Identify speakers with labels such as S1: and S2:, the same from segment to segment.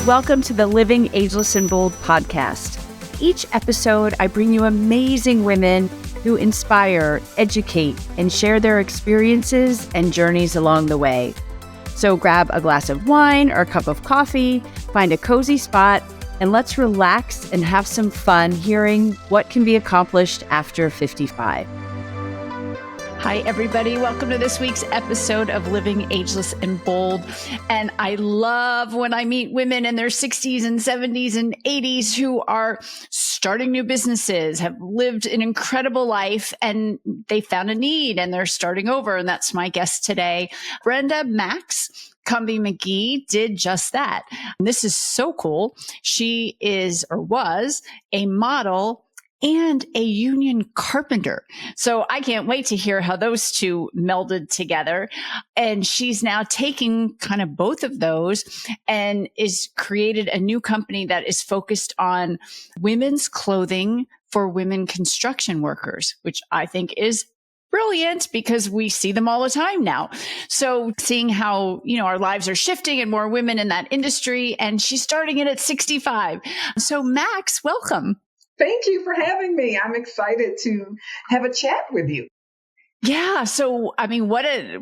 S1: Welcome to the Living Ageless and Bold podcast. Each episode, I bring you amazing women who inspire, educate, and share their experiences and journeys along the way. So grab a glass of wine or a cup of coffee, find a cozy spot, and let's relax and have some fun hearing what can be accomplished after 55. Hi, everybody. Welcome to this week's episode of Living Ageless and Bold. And I love when I meet women in their 60s and 70s and 80s who are starting new businesses, have lived an incredible life, and they found a need and they're starting over. And that's my guest today. Brenda Maxx McGee did just that. And this is so cool. She is or was a model and a union carpenter. So I can't wait to hear how those two melded together. And she's now taking kind of both of those and is created a new company that is focused on women's clothing for women construction workers, which I think is brilliant because we see them all the time now. So seeing how, our lives are shifting and more women in that industry, and she's starting it at 65. So Maxx, welcome.
S2: Thank you for having me. I'm excited to have a chat with you.
S1: Yeah. So, what a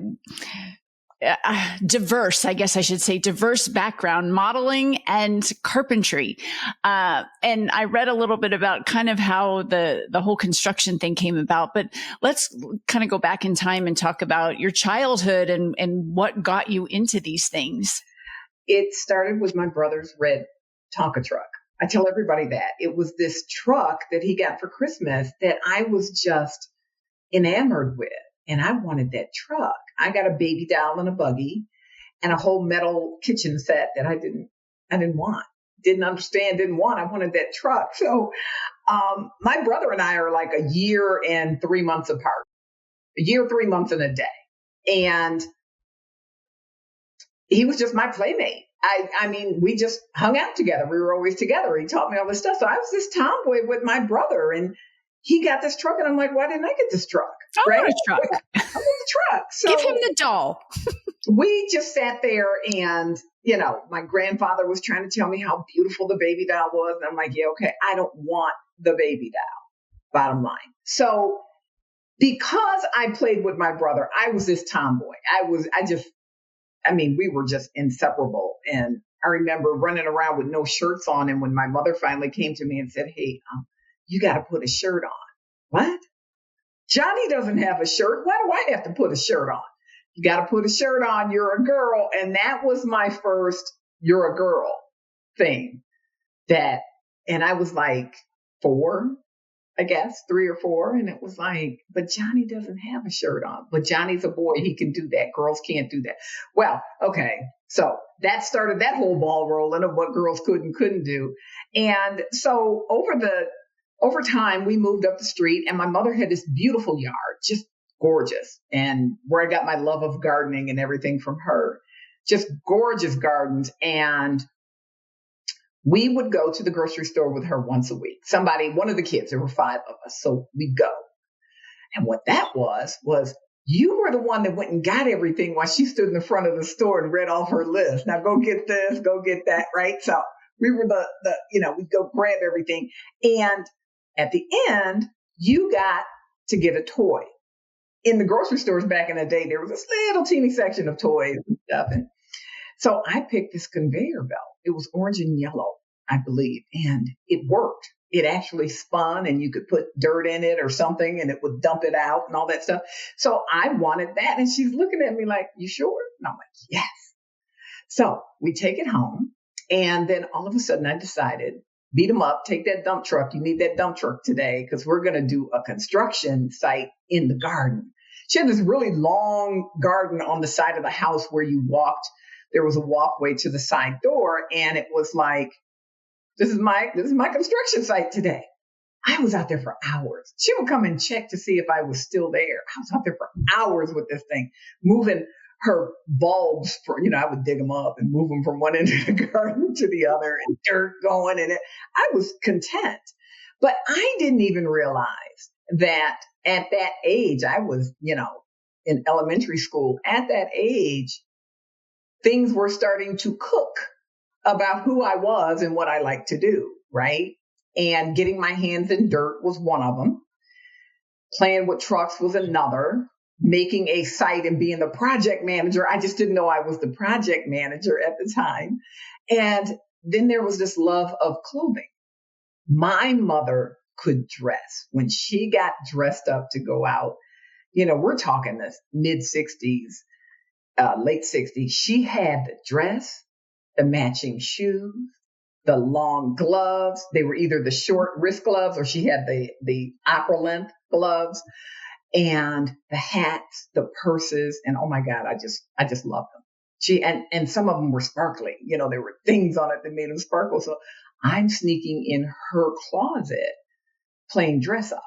S1: diverse, I guess I should say, diverse background, modeling and carpentry. And I read a little bit about kind of how the whole construction thing came about, but let's kind of go back in time and talk about your childhood and what got you into these things.
S2: It started with my brother's red Tonka truck. I tell everybody that. It was this truck that he got for Christmas that I was just enamored with. And I wanted that truck. I got a baby doll and a buggy and a whole metal kitchen set that I didn't want, didn't understand, didn't want. I wanted that truck. So my brother and I are like a year and 3 months apart, a year, 3 months and a day. And he was just my playmate. We just hung out together. We were always together. He taught me all this stuff. So I was this tomboy with my brother, and he got this truck, and I'm like, why didn't I get this truck?
S1: I want a truck.
S2: I want the truck. So
S1: give him the doll.
S2: We just sat there, and my grandfather was trying to tell me how beautiful the baby doll was, and I'm like, yeah, okay, I don't want the baby doll. Bottom line. So because I played with my brother, I was this tomboy. We were just inseparable. And I remember running around with no shirts on. And when my mother finally came to me and said, hey, you got to put a shirt on. What? Johnny doesn't have a shirt. Why do I have to put a shirt on? You got to put a shirt on. You're a girl. And that was my first you're a girl thing. And I was like 4, I guess, 3 or 4. And it was like, but Johnny doesn't have a shirt on. But Johnny's a boy. He can do that. Girls can't do that. Well, okay. So that started that whole ball rolling of what girls could and couldn't do. And so over time, we moved up the street, and my mother had this beautiful yard, just gorgeous. And where I got my love of gardening and everything from her, just gorgeous gardens. And we would go to the grocery store with her once a week. One of the kids, there were 5 of us. So we'd go. And what that was you were the one that went and got everything while she stood in the front of the store and read off her list. Now go get this, go get that, right? So we were we'd go grab everything. And at the end, you got to get a toy. In the grocery stores back in the day, there was this little teeny section of toys and stuff. And so I picked this conveyor belt. It was orange and yellow, I believe, and it worked. It actually spun, and you could put dirt in it or something, and it would dump it out and all that stuff. So I wanted that, and she's looking at me like, you sure? And I'm like, yes. So we take it home, and then all of a sudden I decided, beat them up, take that dump truck. You need that dump truck today because we're going to do a construction site in the garden. She had this really long garden on the side of the house where you walked. There was a walkway to the side door, and it was like, this is my construction site today. I was out there for hours. She would come and check to see if I was still there. I was out there for hours with this thing, moving her bulbs I would dig them up and move them from one end of the garden to the other, and dirt going in it. I was content, but I didn't even realize that at that age, I was, in elementary school. At that age, things were starting to cook about who I was and what I like to do, right? And getting my hands in dirt was one of them. Playing with trucks was another. Making a site and being the project manager. I just didn't know I was the project manager at the time. And then there was this love of clothing. My mother could dress. When she got dressed up to go out, we're talking this mid 60s, late 60s. She had the dress, the matching shoes, the long gloves. They were either the short wrist gloves or she had the opera length gloves, and the hats, the purses. And oh my God, I just loved them. And some of them were sparkly. There were things on it that made them sparkle. So I'm sneaking in her closet playing dress up.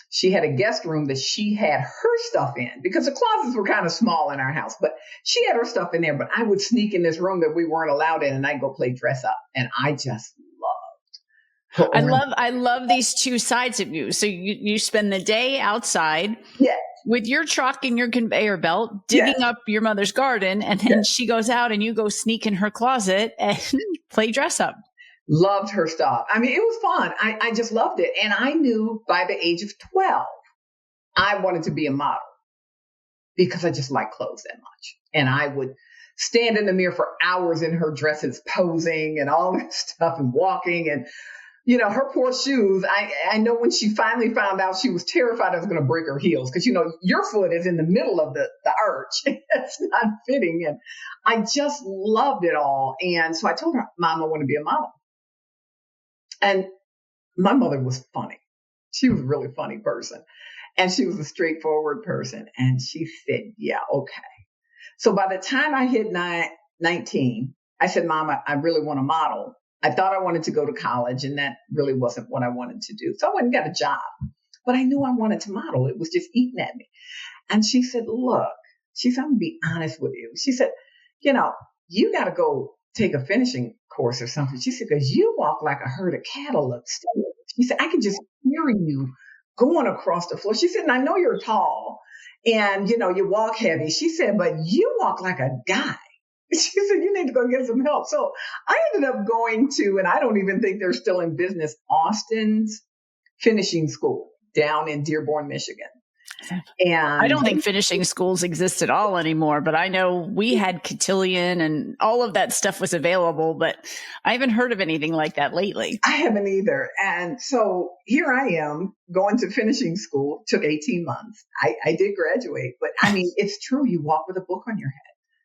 S2: She had a guest room that she had her stuff in because the closets were kind of small in our house, but she had her stuff in there. But I would sneak in this room that we weren't allowed in and I'd go play dress up. And I just loved her.
S1: I love these two sides of you. So you spend the day outside.
S2: Yeah.
S1: With your truck and your conveyor belt, digging up your mother's garden, and then she goes out and you go sneak in her closet and play dress up.
S2: Loved her stuff. I mean, it was fun. I just loved it. And I knew by the age of 12, I wanted to be a model because I just like clothes that much. And I would stand in the mirror for hours in her dresses, posing and all this stuff and walking and, her poor shoes. I know when she finally found out, she was terrified I was going to break her heels because, your foot is in the middle of the arch. It's not fitting. And I just loved it all. And so I told her, Mom, I want to be a model. And my mother was funny. She was a really funny person. And she was a straightforward person. And she said, yeah, okay. So by the time I hit 19, I said, Mom, I really want to model. I thought I wanted to go to college, and that really wasn't what I wanted to do. So I went and got a job. But I knew I wanted to model. It was just eating at me. And she said, look, I'm going to be honest with you. She said, you got to go take a finishing course or something. She said, because you walk like a herd of cattle upstairs. She said, I can just hear you going across the floor. She said, and I know you're tall and, you walk heavy. She said, but you walk like a guy. She said, you need to go get some help. So I ended up going to, and I don't even think they're still in business, Austin's finishing school down in Dearborn, Michigan. And
S1: I don't think finishing schools exist at all anymore, but I know we had cotillion and all of that stuff was available, but I haven't heard of anything like that lately.
S2: I haven't either. And so here I am going to finishing school. Took 18 months. I did graduate, but I mean, it's true. You walk with a book on your head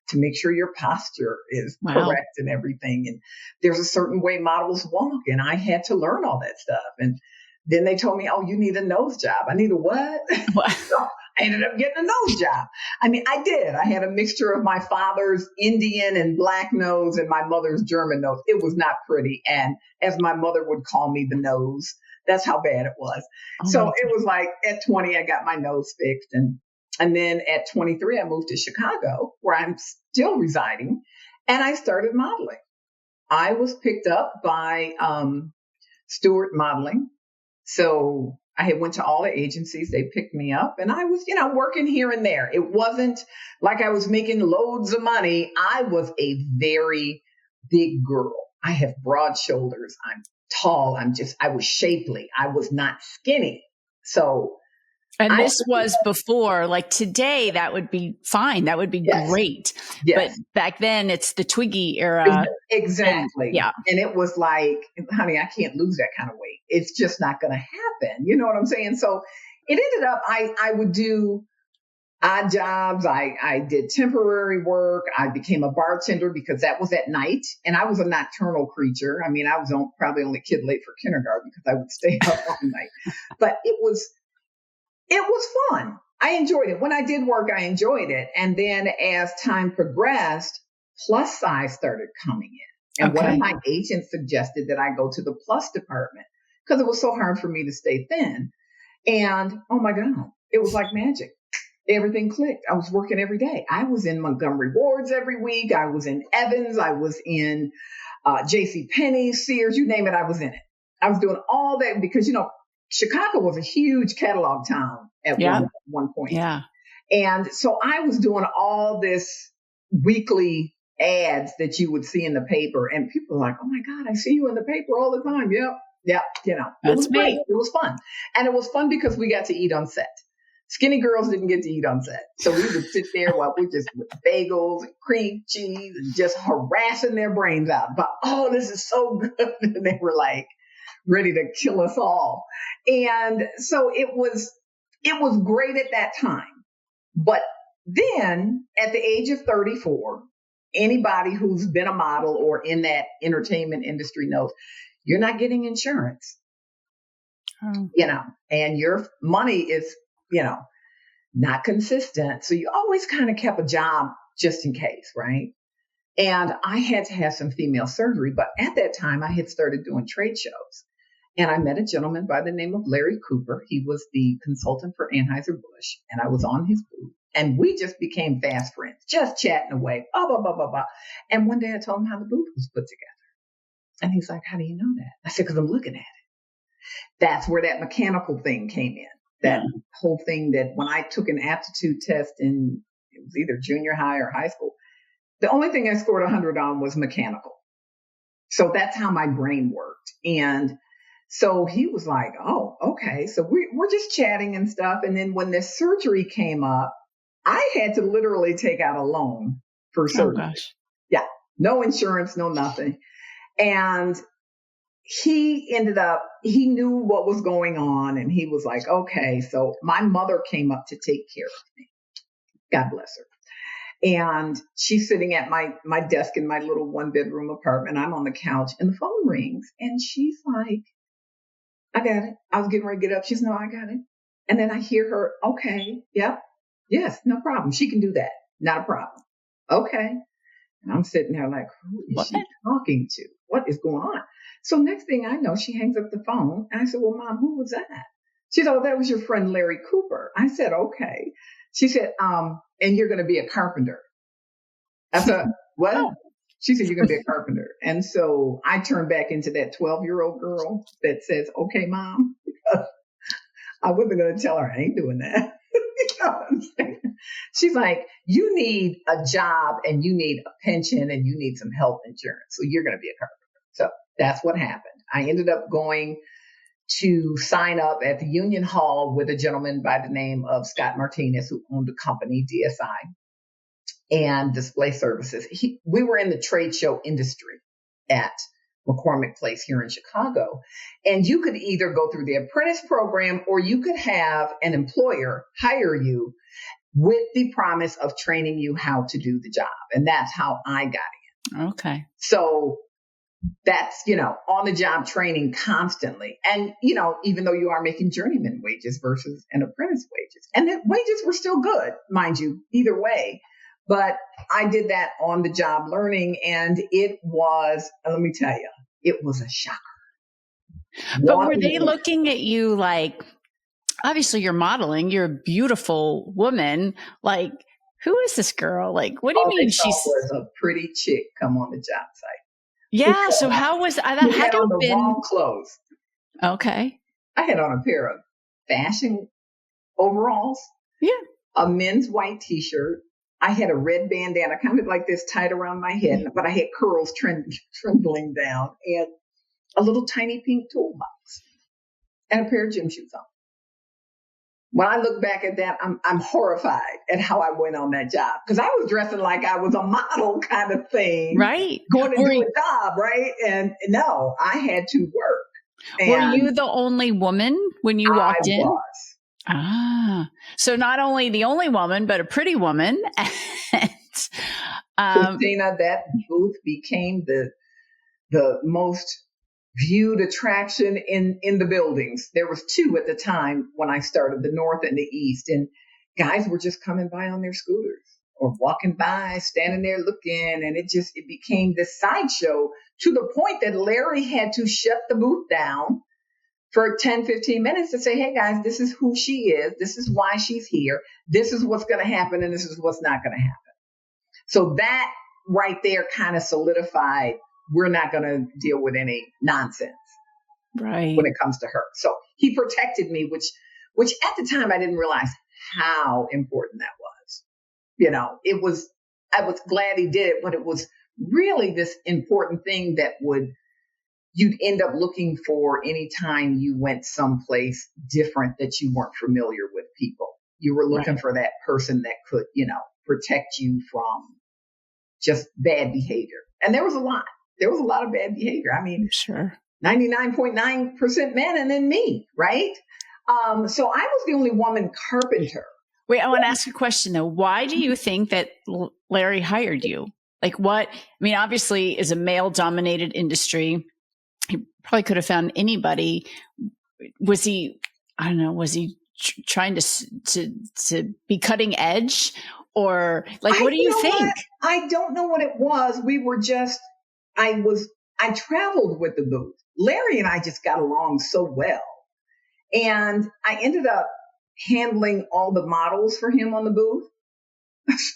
S2: to make sure your posture is correct and everything. And there's a certain way models walk, and I had to learn all that stuff. And then they told me, oh, you need a nose job. I need a what? So I ended up getting a nose job. I mean, I did. I had a mixture of my father's Indian and black nose and my mother's German nose. It was not pretty. And as my mother would call me, the nose, that's how bad it was. So it was like at 20, I got my nose fixed. And then at 23, I moved to Chicago, where I'm still residing, and I started modeling. I was picked up by Steward Modeling. So I had went to all the agencies. They picked me up, and I was, working here and there. It wasn't like I was making loads of money. I was a very big girl. I have broad shoulders. I'm tall. I was shapely. I was not skinny. So.
S1: And this was before, like today, that would be fine. That would be great. Yes. But back then it's the Twiggy era.
S2: Exactly. And it was like, honey, I can't lose that kind of weight. It's just not going to happen. You know what I'm saying? So it ended up, I would do odd jobs. I did temporary work. I became a bartender because that was at night. And I was a nocturnal creature. I mean, I was probably only kid late for kindergarten because I would stay up all night. But it was fun. I enjoyed it. When I did work, I enjoyed it. And then as time progressed, plus size started coming in. And one of my agents suggested that I go to the plus department because it was so hard for me to stay thin. And oh my God, it was like magic. Everything clicked. I was working every day. I was in Montgomery Wards every week. I was in Evans. I was in JCPenney, Sears, you name it, I was in it. I was doing all that because, Chicago was a huge catalog town at one point.
S1: Yeah.
S2: And so I was doing all this weekly ads that you would see in the paper, and people were like, oh my God, I see you in the paper all the time. Yep. Yep. It was great. It was fun. And it was fun because we got to eat on set. Skinny girls didn't get to eat on set. So we would sit there while we just with bagels and cream cheese and just harassing their brains out about, oh, this is so good. And they were like ready to kill us all. And so it was great at that time. But then at the age of 34, anybody who's been a model or in that entertainment industry knows you're not getting insurance, and your money is, not consistent. So you always kind of kept a job just in case, right? And I had to have some female surgery, but at that time I had started doing trade shows, and I met a gentleman by the name of Larry Cooper. He was the consultant for Anheuser-Busch, and I was on his booth, and we just became fast friends, just chatting away, blah, blah, blah, blah, blah. And one day I told him how the booth was put together. And he's like, how do you know that? I said, because I'm looking at it. That's where that mechanical thing came in. That whole thing that when I took an aptitude test in, it was either junior high or high school, the only thing I scored 100 on was mechanical. So that's how my brain worked. And so he was like, oh, okay. So we're just chatting and stuff. And then when this surgery came up, I had to literally take out a loan for surgery. Oh, gosh. Yeah. No insurance, no nothing. And he knew what was going on, and he was like, okay. So my mother came up to take care of me. God bless her. And she's sitting at my desk in my little 1-bedroom apartment. I'm on the couch and the phone rings, and she's like, I got it. I was getting ready to get up. She's no, I got it. And then I hear her, okay, yep, yes, no problem. She can do that. Not a problem. Okay. And I'm sitting there like, who is she talking to? What is going on? So next thing I know, she hangs up the phone. And I said, well, Mom, who was that? She said, oh, that was your friend Larry Cooper. I said, okay. She said, and you're going to be a carpenter. I said, what? Oh. She said, you're going to be a carpenter. And so I turned back into that 12-year-old girl that says, okay, Mom. I wasn't going to tell her I ain't doing that. You know what I'm saying? She's like, you need a job and you need a pension and you need some health insurance. So you're going to be a carpenter. So that's what happened. I ended up going to sign up at the Union Hall with a gentleman by the name of Scott Martinez, who owned a company, DSI, and Display Services. We were in the trade show industry at McCormick Place here in Chicago. And you could either go through the apprentice program or you could have an employer hire you with the promise of training you how to do the job. And that's how I got in. Okay. So that's, on the job training constantly. And, even though you are making journeyman wages versus an apprentice wages, and the wages were still good, mind you, either way. But I did that on the job learning, and it was, let me tell you, it was a shocker.
S1: But were they looking at you like, obviously you're modeling, you're a beautiful woman, like, who is this girl? Like, what do you mean
S2: she's was a pretty chick come on the job site?
S1: Yeah. So how was that?
S2: Had on the wrong clothes.
S1: Okay.
S2: I had on a pair of fashion overalls. Yeah. A men's white t-shirt. I had a red bandana, kind of like this, tied around my head, but I had curls trembling down, and a little tiny pink toolbox, and a pair of gym shoes on. When I look back at that, I'm horrified at how I went on that job, because I was dressing like I was a model kind of thing, right? Going to do a job, right? And no, I had to work. And
S1: were you the only woman when you walked in?
S2: I was.
S1: Ah, so not only the only woman, but a pretty woman.
S2: Christina, that booth became the most viewed attraction in the buildings. There was 2 at the time when I started, the North and the East, and guys were just coming by on their scooters or walking by, standing there looking, and it became this sideshow to the point that Larry had to shut the booth down for 10, 15 minutes to say, hey guys, this is who she is. This is why she's here. This is what's going to happen. And this is what's not going to happen. So that right there kind of solidified, we're not going to deal with any nonsense, right, when it comes to her. So he protected me, which at the time I didn't realize how important that was. It was I was glad he did it, but it was really this important thing that you'd end up looking for anytime you went someplace different that you weren't familiar with people. You were looking for that person that could, protect you from just bad behavior. And there was a lot. There was a lot of bad behavior. I mean,
S1: sure.
S2: 99.9% men and then me, right? So I was the only woman carpenter.
S1: Wait, I want to ask you a question though. Why do you think that Larry hired you? Like what? I mean, obviously, is a male-dominated industry. He probably could have found anybody. Was he? I don't know. Was he trying to be cutting edge, or like what do you think?
S2: I don't know what it was. We were just. I traveled with the booth. Larry and I just got along so well, and I ended up handling all the models for him on the booth.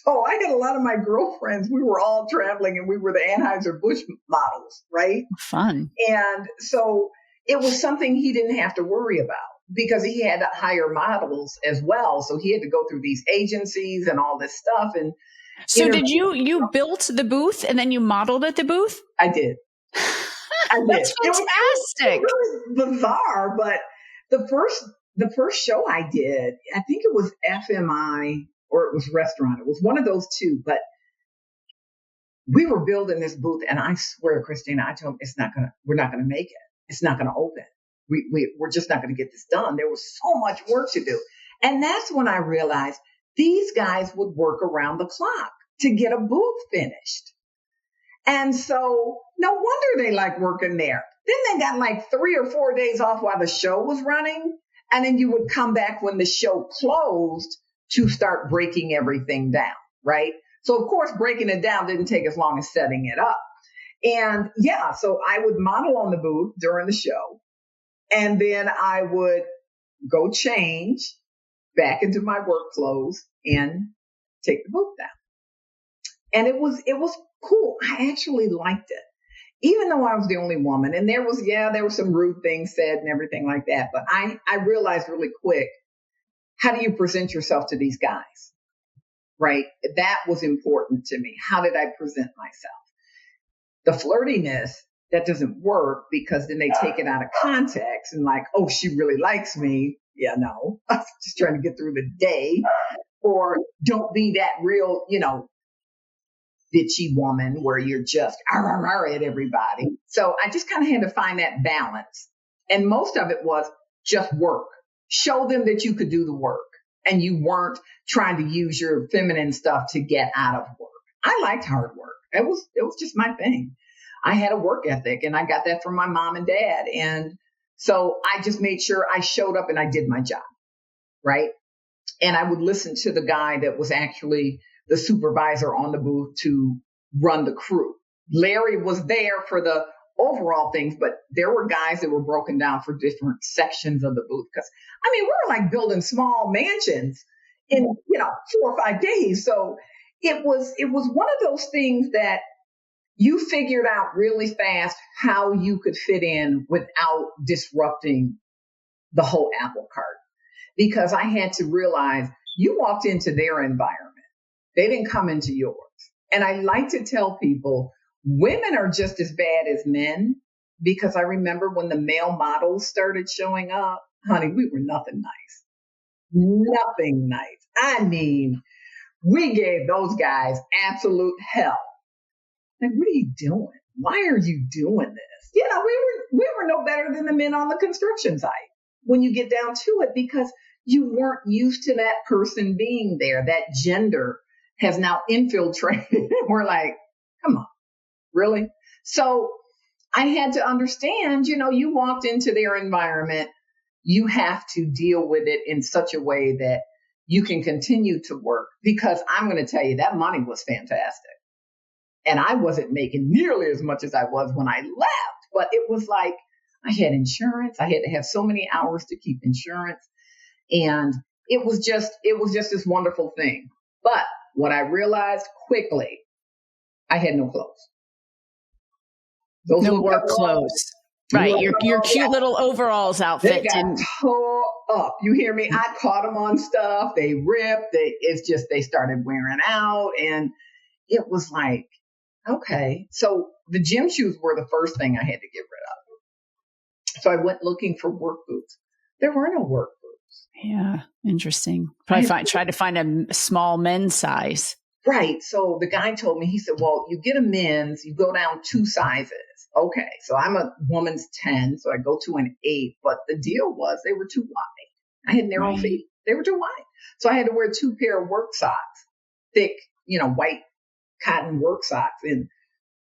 S2: So I had a lot of my girlfriends. We were all traveling and we were the Anheuser-Busch models, right?
S1: Fun.
S2: And so it was something he didn't have to worry about because he had to hire models as well. So he had to go through these agencies and all this stuff. And
S1: so did you built the booth and then you modeled at the booth?
S2: I did.
S1: That's fantastic.
S2: It was bizarre, but the first show I did, I think it was FMI or it was restaurant. It was one of those two, but we were building this booth and I swear, Christina, I told him we're not going to make it. It's not going to open. We're just not going to get this done. There was so much work to do. And that's when I realized these guys would work around the clock to get a booth finished. And so no wonder they like working there. Then they got like 3 or 4 days off while the show was running. And then you would come back when the show closed to start breaking everything down, right? So of course, breaking it down didn't take as long as setting it up. And yeah, so I would model on the booth during the show. And then I would go change back into my work clothes and take the booth down. And it was cool. I actually liked it, even though I was the only woman. And there were some rude things said and everything like that. But I realized really quick, how do you present yourself to these guys? Right? That was important to me. How did I present myself? The flirtiness, that doesn't work because then they take it out of context and like, oh, she really likes me. Yeah, no, I'm just trying to get through the day. Or don't be that real, bitchy woman where you're just at everybody. So I just kind of had to find that balance. And most of it was just work. Show them that you could do the work and you weren't trying to use your feminine stuff to get out of work. I liked hard work. It was just my thing. I had a work ethic and I got that from my mom and dad. And so I just made sure I showed up and I did my job. Right. And I would listen to the guy that was actually the supervisor on the booth to run the crew. Larry was there for the overall things, but there were guys that were broken down for different sections of the booth. Because we were like building small mansions in 4 or 5 days. So it was one of those things that you figured out really fast how you could fit in without disrupting the whole apple cart. Because I had to realize you walked into their environment. They didn't come into yours. And I like to tell people women are just as bad as men, because I remember when the male models started showing up, honey, we were nothing nice. Nothing nice. I mean, we gave those guys absolute hell. Like, what are you doing? Why are you doing this? We were no better than the men on the construction site when you get down to it, because you weren't used to that person being there. That gender has now infiltrated. We're like, come on, really? So I had to understand, you walked into their environment. You have to deal with it in such a way that you can continue to work, because I'm going to tell you that money was fantastic. And I wasn't making nearly as much as I was when I left, but it was like I had insurance. I had to have so many hours to keep insurance. And it was just this wonderful thing. But what I realized quickly, I had no clothes.
S1: No work clothes. Right. Your cute little overalls outfit.
S2: They got tore up. You hear me? I caught them on stuff. They ripped. They started wearing out. And it was like, okay. So the gym shoes were the first thing I had to get rid of. So I went looking for work boots. There were no work boots.
S1: Yeah. Interesting. Try to find a small men's size.
S2: Right. So the guy told me, he said, well, you get a men's, you go down 2 sizes. Okay. So I'm a woman's 10. So I go to an 8. But the deal was they were too wide. I had narrow feet. They were too wide. So I had to wear 2 pair of work socks, thick, white cotton work socks. And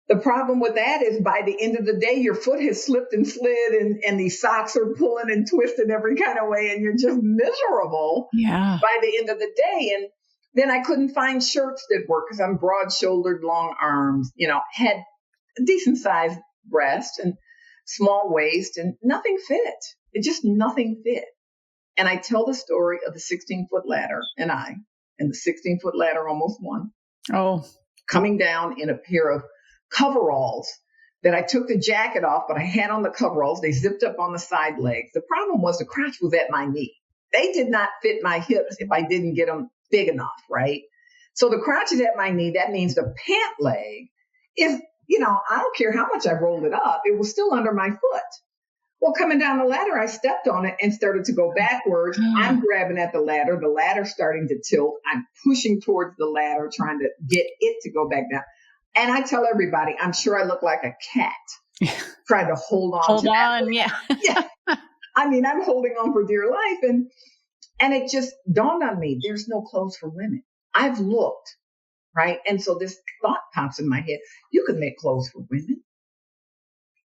S2: the problem with that is by the end of the day, your foot has slipped and slid and these socks are pulling and twisting every kind of way. And you're just miserable by the end of the day. And then I couldn't find shirts that work because I'm broad shouldered, long arms, had a decent sized breast and small waist and nothing fit. Nothing fit. And I tell the story of the 16-foot ladder and the 16-foot ladder almost won.
S1: Oh,
S2: coming down in a pair of coveralls that I took the jacket off, but I had on the coveralls. They zipped up on the side legs. The problem was the crotch was at my knee. They did not fit my hips if I didn't get them big enough, right? So the crotch is at my knee. That means the pant leg is, I don't care how much I rolled it up. It was still under my foot. Well, coming down the ladder, I stepped on it and started to go backwards. I'm grabbing at the ladder's starting to tilt. I'm pushing towards the ladder, trying to get it to go back down. And I tell everybody, I'm sure I look like a cat trying to hold on.
S1: Yeah.
S2: I mean, I'm holding on for dear life. And it just dawned on me, there's no clothes for women. I've looked, right? And so this thought pops in my head. You could make clothes for women.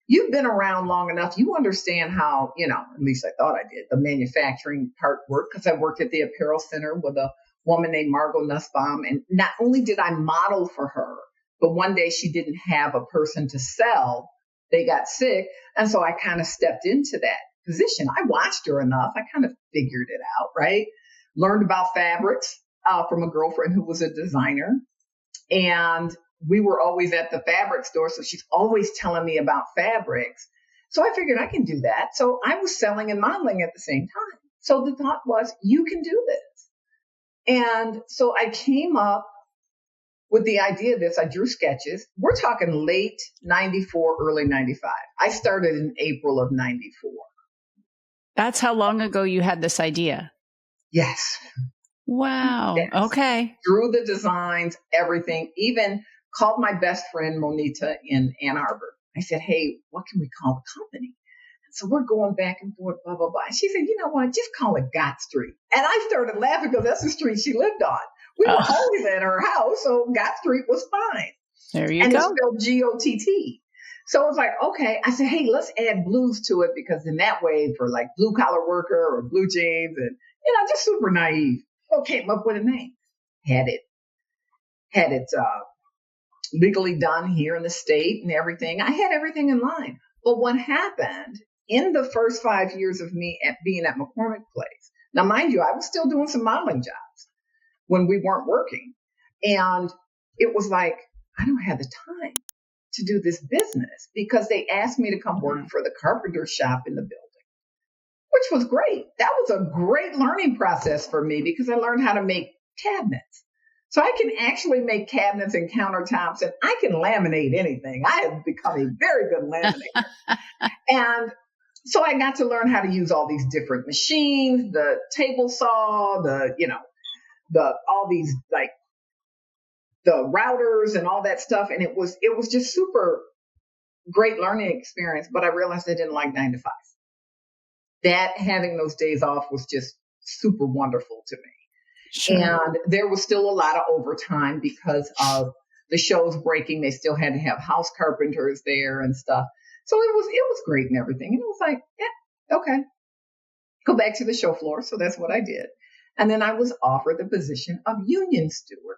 S2: You've been around long enough. You understand how, at least I thought I did, the manufacturing part work, because I worked at the apparel center with a woman named Margot Nussbaum. And not only did I model for her, but one day she didn't have a person to sell. They got sick. And so I kind of stepped into that position. I watched her enough. I kind of figured it out, right? Learned about fabrics from a girlfriend who was a designer. And we were always at the fabric store. So she's always telling me about fabrics. So I figured I can do that. So I was selling and modeling at the same time. So the thought was, you can do this. And so I came up with the idea of this. I drew sketches. We're talking late 94, early 95. I started in April of 94.
S1: That's how long ago you had this idea?
S2: Yes.
S1: Wow.
S2: Yes.
S1: Okay.
S2: Drew the designs, everything, even called my best friend, Monita, in Ann Arbor. I said, hey, what can we call the company? So we're going back and forth, blah, blah, blah. And she said, you know what? Just call it Gott Street. And I started laughing because that's the street she lived on. We were always at her house, so Gott Street was fine.
S1: There you
S2: go. And it's spelled Gott. So I was like, okay. I said, hey, let's add blues to it because in that way, for like blue collar worker or blue jeans and, just super naive. So came up with a name. Had it legally done here in the state and everything. I had everything in line. But what happened in the first 5 years of me being at McCormick Place? Now, mind you, I was still doing some modeling jobs when we weren't working. And it was like, I don't have the time to do this business because they asked me to come work for the carpenter shop in the building, which was great. That was a great learning process for me because I learned how to make cabinets. So I can actually make cabinets and countertops and I can laminate anything. I have become a very good laminator. And so I got to learn how to use all these different machines, the table saw, all these like the routers and all that stuff. And it was just super great learning experience. But I realized I didn't like 9 to 5. That having those days off was just super wonderful to me. Sure. And there was still a lot of overtime because of the shows breaking. They still had to have house carpenters there and stuff. So it was great and everything. And it was like, yeah, okay. Go back to the show floor. So that's what I did. And then I was offered the position of union steward.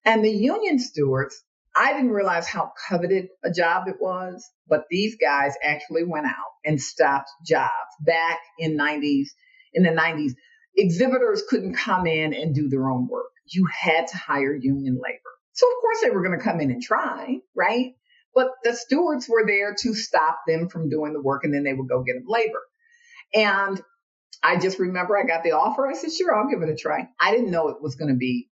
S2: And the union stewards, I didn't realize how coveted a job it was, but these guys actually went out and stopped jobs back in the 90s. Exhibitors couldn't come in and do their own work. You had to hire union labor. So of course they were going to come in and try, right? But the stewards were there to stop them from doing the work and then they would go get them labor. And I just remember I got the offer. I said, sure, I'll give it a try. I didn't know it was going to be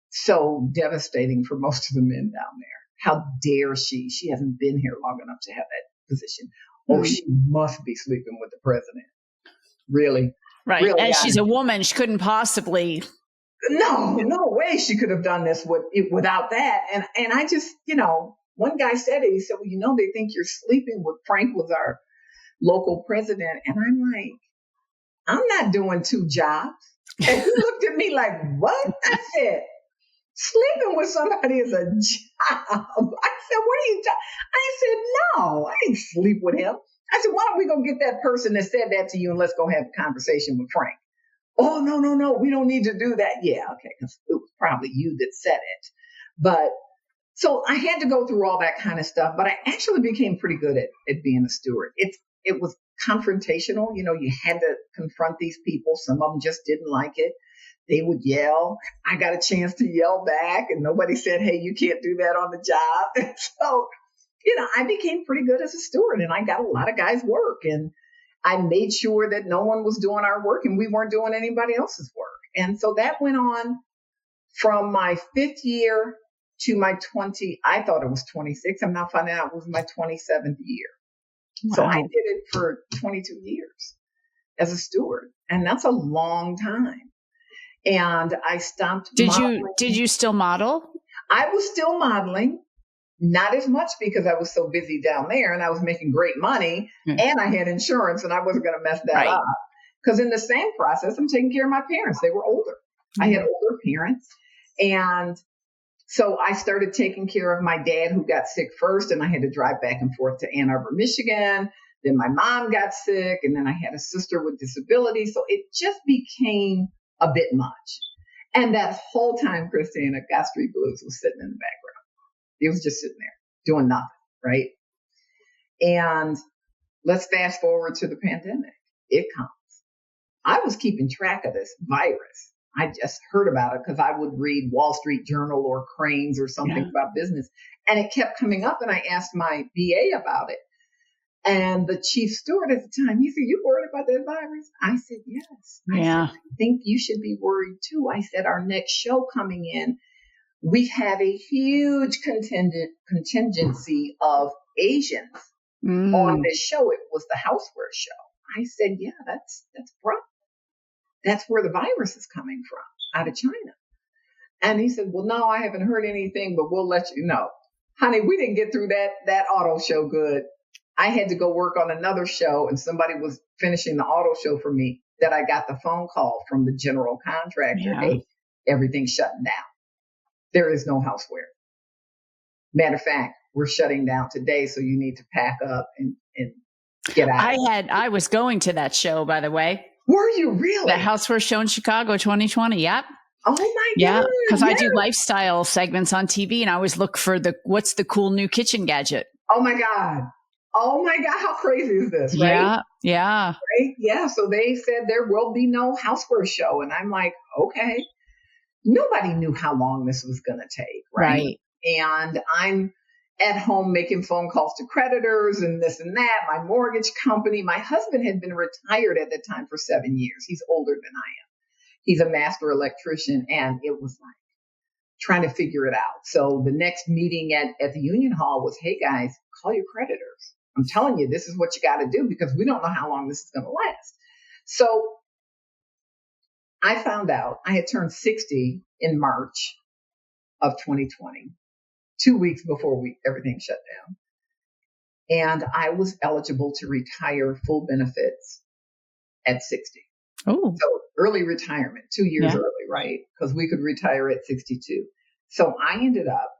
S2: so devastating for most of the men down there. How dare she? She hasn't been here long enough to have that position. Oh, she must be sleeping with the president. Really?
S1: Right.
S2: Really,
S1: and she's a woman. She couldn't possibly.
S2: No way she could have done this without that. And I just, one guy said it. He said, well, they think you're sleeping with Frank, was our local president. And I'm like, I'm not doing two jobs. And he looked at me like, what? I said, sleeping with somebody is a job. I said, what are you talking? I said, no, I didn't sleep with him. I said, why don't we go get that person that said that to you and let's go have a conversation with Frank. Oh, no, we don't need to do that. Yeah, okay, because it was probably you that said it. But so I had to go through all that kind of stuff, but I actually became pretty good at being a steward. It was confrontational. You had to confront these people. Some of them just didn't like it. They would yell. I got a chance to yell back, and nobody said, hey, you can't do that on the job. And so, I became pretty good as a steward, and I got a lot of guys work, and I made sure that no one was doing our work and we weren't doing anybody else's work. And so that went on from my 5th year to my I thought it was 26. I'm now finding out it was my 27th year. Wow. So I did it for 22 years as a steward, and that's a long time. And I stopped modeling.
S1: Did you still model?
S2: I was still modeling. Not as much because I was so busy down there and I was making great money and I had insurance and I wasn't going to mess that up. Because in the same process, I'm taking care of my parents. They were older. I had older parents. And so I started taking care of my dad, who got sick first, and I had to drive back and forth to Ann Arbor, Michigan. Then my mom got sick, and then I had a sister with disabilities. So it just became a bit much. And that whole time, Christina, Gott Street Blues was sitting in the background. It was just sitting there doing nothing, right? And let's fast forward to the pandemic. It comes. I was keeping track of this virus. I just heard about it because I would read Wall Street Journal or Cranes or something about business. And it kept coming up, and I asked my BA about it. And the chief steward at the time, he said, you worried about that virus? I said, yes. I said, I think you should be worried too. I said, our next show coming in, we have a huge contingency of Asians on this show. It was the houseware show. I said, yeah, that's rough. That's where the virus is coming from, out of China. And he said, well, no, I haven't heard anything, but we'll let you know. Honey, we didn't get through that auto show good. I had to go work on another show, and somebody was finishing the auto show for me, that I got the phone call from the general contractor. Hey, everything's shutting down. There is no houseware. Matter of fact, we're shutting down today, so you need to pack up and get out.
S1: I was going to that show, by the way.
S2: Were you really?
S1: The houseware show in Chicago, 2020. Yep.
S2: Oh my God.
S1: Yeah, because I do lifestyle segments on TV, and I always look for what's the cool new kitchen gadget.
S2: Oh my God. How crazy is this, right?
S1: Yeah.
S2: Right? Yeah. So they said there will be no houseware show. And I'm like, okay. Nobody knew how long this was going to take, right? And I'm at home making phone calls to creditors and this and that, my mortgage company. My husband had been retired at the time for 7 years. He's older than I am. He's a master electrician, and it was like trying to figure it out. So the next meeting at the union hall was, hey guys, call your creditors. I'm telling you, this is what you got to do because we don't know how long this is going to last. So I found out I had turned 60 in March of 2020, 2 weeks before everything shut down. And I was eligible to retire full benefits at 60.
S1: Oh.
S2: So early retirement, 2 years early, right? Because we could retire at 62. So I ended up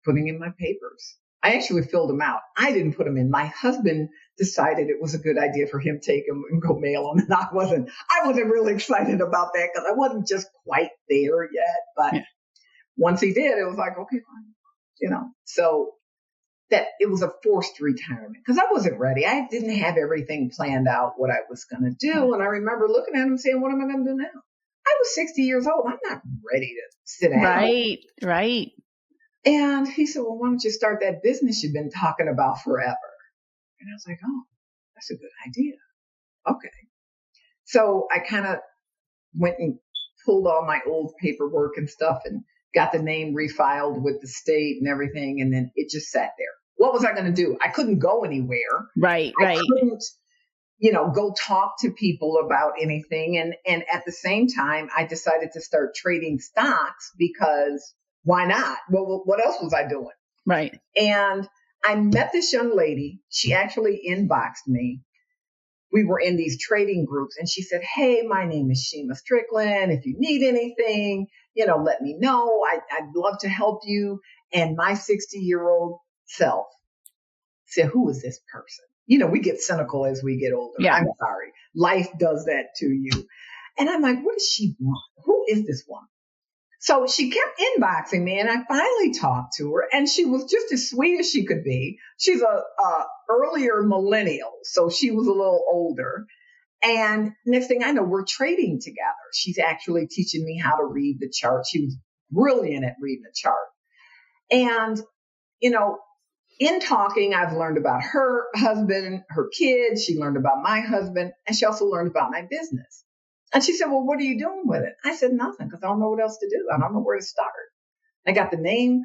S2: putting in my papers. I actually filled them out. I didn't put them in. My husband decided it was a good idea for him to take them and go mail them. And I wasn't really excited about that because I wasn't just quite there yet. But once he did, it was like, okay, fine. So that it was a forced retirement because I wasn't ready. I didn't have everything planned out what I was going to do. And I remember looking at him and saying, what am I going to do now? I was 60 years old. I'm not ready to sit down.
S1: Right.
S2: And he said, well, why don't you start that business you've been talking about forever? And I was like, oh, that's a good idea. Okay. So I kind of went and pulled all my old paperwork and stuff and got the name refiled with the state and everything. And then it just sat there. What was I going to do? I couldn't go anywhere.
S1: Right.
S2: I couldn't, go talk to people about anything. And at the same time, I decided to start trading stocks because why not? Well, what else was I doing?
S1: Right.
S2: And I met this young lady. She actually inboxed me. We were in these trading groups and she said, hey, my name is Shima Strickland. If you need anything, let me know. I'd love to help you. And my 60-year-old self said, who is this person? We get cynical as we get older.
S1: Yeah.
S2: I'm sorry. Life does that to you. And I'm like, what does she want? Who is this woman? So she kept inboxing me and I finally talked to her and she was just as sweet as she could be. She's a earlier millennial. So she was a little older. And next thing I know, we're trading together. She's actually teaching me how to read the chart. She was brilliant at reading the chart. And, in talking, I've learned about her husband, her kids. She learned about my husband, and she also learned about my business. And she said, well, what are you doing with it? I said, nothing, because I don't know what else to do. I don't know where to start. I got the name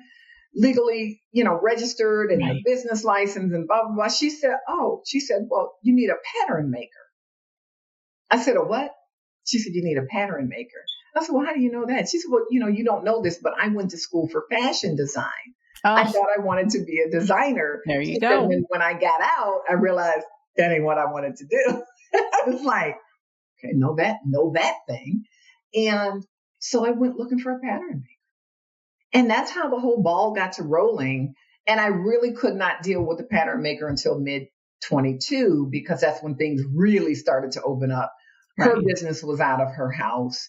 S2: legally, registered and my business license and blah, blah, blah. She said, well, you need a pattern maker. I said, a what? She said, you need a pattern maker. I said, well, how do you know that? She said, well, you don't know this, but I went to school for fashion design. Oh. I thought I wanted to be a designer.
S1: There you go.
S2: When I got out, I realized that ain't what I wanted to do. I was like, okay, know that thing. And so I went looking for a pattern maker. And that's how the whole ball got to rolling. And I really could not deal with the pattern maker until mid 22, because that's when things really started to open up. Her business was out of her house.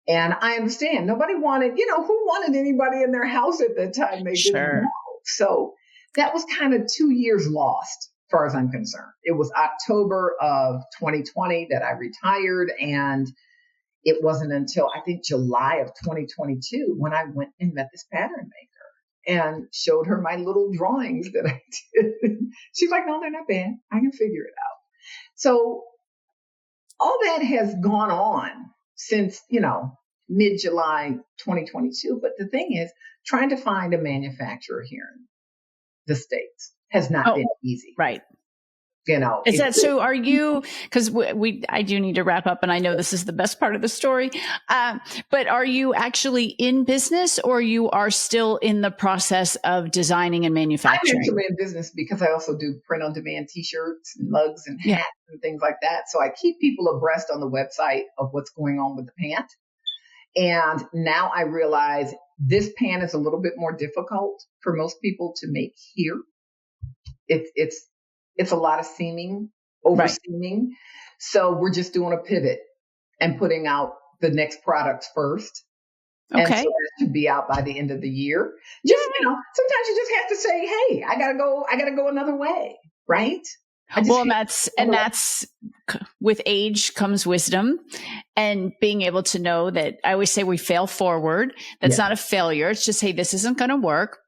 S2: And I understand nobody wanted, who wanted anybody in their house at the time? They didn't know. So that was kind of 2 years lost, as far as I'm concerned. It was October of 2020 that I retired. And it wasn't until I think July of 2022 when I went and met this pattern maker and showed her my little drawings that I did. She's like, no, they're not bad. I can figure it out. So all that has gone on since, mid-July 2022. But the thing is, trying to find a manufacturer here in the States has not been easy.
S1: Right. Is that so? Are you, because I do need to wrap up and I know this is the best part of the story, but are you actually in business or you are still in the process of designing and manufacturing?
S2: I'm actually in business because I also do print on demand t-shirts and mugs and hats and things like that. So I keep people abreast on the website of what's going on with the pant. And now I realize this pant is a little bit more difficult for most people to make here. It's a lot of seaming, over seaming. So we're just doing a pivot and putting out the next products first. Okay. And so that should be out by the end of the year. Just, sometimes you just have to say, hey, I gotta go another way. Right. That's
S1: with age comes wisdom and being able to know that I always say we fail forward. That's not a failure. It's just, hey, this isn't going to work.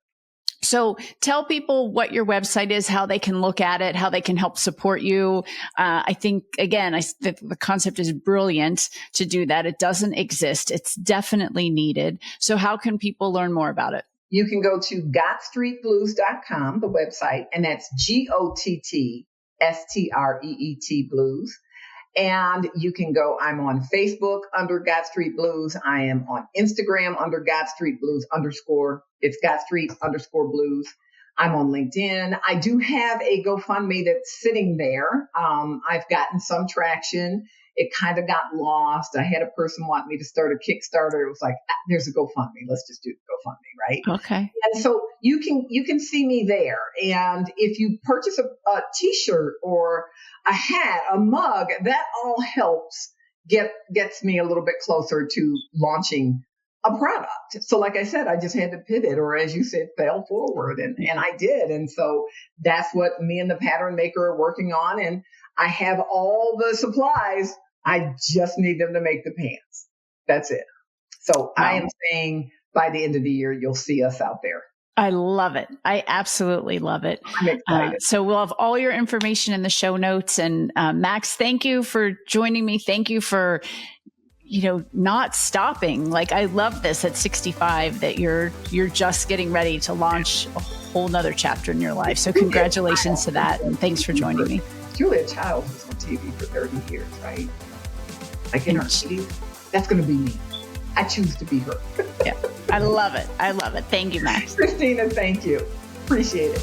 S1: So tell people what your website is, how they can look at it, how they can help support you. I think, again, the concept is brilliant to do that. It doesn't exist. It's definitely needed. So how can people learn more about it?
S2: You can go to gottstreetblues.com, the website, and that's GOTTSTREET Blues. And you can go, I'm on Facebook under Gott Street Blues. I am on Instagram under Gott Street Blues _ it's Gott Street _ Blues. I'm on LinkedIn. I do have a GoFundMe that's sitting there. I've gotten some traction. It kind of got lost. I had a person want me to start a Kickstarter. It was like, there's a GoFundMe. Let's just do the GoFundMe, right?
S1: Okay.
S2: And so you can see me there. And if you purchase a t-shirt or a hat, a mug, that all helps gets me a little bit closer to launching a product. So like I said, I just had to pivot, or as you said, fail forward. And I did. And so that's what me and the pattern maker are working on. And I have all the supplies. I just need them to make the pants. That's it. So I am saying by the end of the year, you'll see us out there.
S1: I love it. I absolutely love it.
S2: I'm excited.
S1: So we'll have all your information in the show notes. And Maxx, thank you for joining me. Thank you for not stopping. Like, I love this at 65 that you're just getting ready to launch a whole nother chapter in your life. So congratulations to that. And thanks for joining me.
S2: Julia Childs was on TV for 30 years, right? Like in her 80s. That's going to be me. I choose to be her.
S1: Yeah, I love it. I love it. Thank you, Maxx.
S2: Christina, thank you. Appreciate it.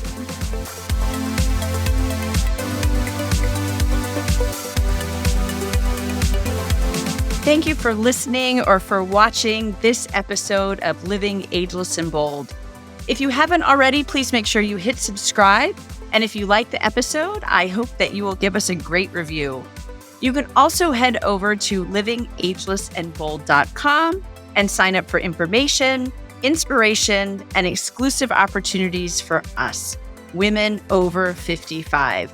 S1: Thank you for listening or for watching this episode of Living Ageless and Bold. If you haven't already, please make sure you hit subscribe. And if you like the episode, I hope that you will give us a great review. You can also head over to livingagelessandbold.com and sign up for information, inspiration, and exclusive opportunities for us, women over 55.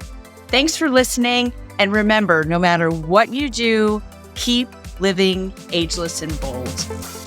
S1: Thanks for listening. And remember, no matter what you do, keep living ageless and bold.